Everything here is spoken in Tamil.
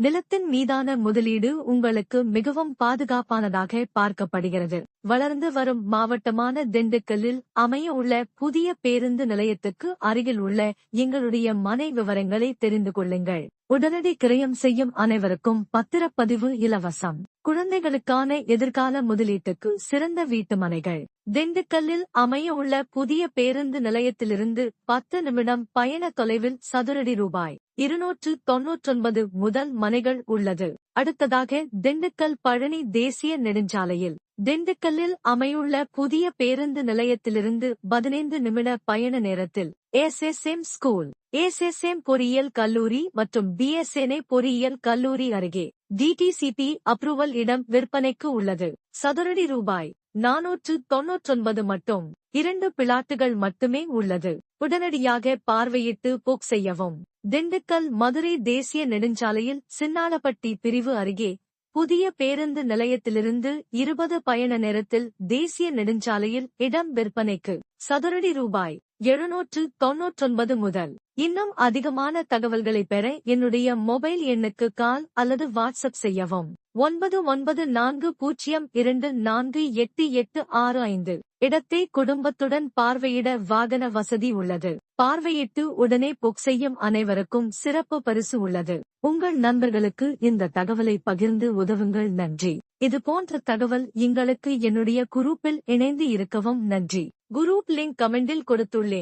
நிலத்தின் மீதான முதலீடு உங்களுக்கு மிகவும் பாதுகாப்பானதாக பார்க்கப்படுகிறது. வளர்ந்து வரும் மாவட்டமான திண்டுக்கல்லில் அமைய உள்ள புதிய பேருந்து நிலையத்துக்கு அருகில் உள்ள எங்களுடைய மனை விவரங்களை தெரிந்து கொள்ளுங்கள். உடனடி கிரயம் செய்யும் அனைவருக்கும் பத்திரப்பதிவு இலவசம். குழந்தைகளுக்கான எதிர்கால முதலீட்டுக்கு சிறந்த வீட்டு மனைகள். திண்டுக்கல்லில் அமைய உள்ள புதிய பேருந்து நிலையத்திலிருந்து 10 நிமிடம் பயண தொலைவில் சதுரடி ரூபாய் 299 முதல் மனைகள் உள்ளது. அடுத்ததாக திண்டுக்கல் பழனி தேசிய நெடுஞ்சாலையில் திண்டுக்கல்லில் அமையுள்ள புதிய பேருந்து நிலையத்திலிருந்து 15 நிமிட பயண நேரத்தில் எஸ்எஸ்எம் ஸ்கூல், எஸ்எஸ்எம் பொறியியல் கல்லூரி மற்றும் பிஎஸ்என்ஏ பொறியியல் கல்லூரி அருகே டிடிசிபி அப்ரூவல் இடம் விற்பனைக்கு உள்ளது. சதுரடி ரூபாய் 499 மட்டும். 2 பிளாட்டுகள் மட்டுமே உள்ளது. உடனடியாக பார்வையிட்டு புக் செய்யவும். திண்டுக்கல் மதுரை தேசிய நெடுஞ்சாலையில் சின்னாளப்பட்டி பிரிவு அருகே புதிய பேருந்து நிலையத்திலிருந்து 20 பயண நேரத்தில் தேசிய நெடுஞ்சாலையில் இடம் விற்பனைக்கு. சதுரடி ரூபாய் 799 முதல். இன்னும் அதிகமான தகவல்களை பெற என்னுடைய மொபைல் எண்ணுக்கு கால் அல்லது வாட்ஸ்அப் செய்யவும். 9940248865. இடத்தை குடும்பத்துடன் பார்வையிட வாகன வசதி உள்ளது. பார்வையிட்டு உடனே புக் செய்யும் அனைவருக்கும் சிறப்பு பரிசு உள்ளது. உங்கள் நண்பர்களுக்கு இந்த தகவலை பகிர்ந்து உதவுங்கள். நன்றி. இது போன்ற தகவல் எங்களுக்கு என்னுடைய குரூப்பில் இணைந்து இருக்கவும் நன்றி. குரூப் லிங்க் கமெண்டில் கொடுத்துள்ளேன்.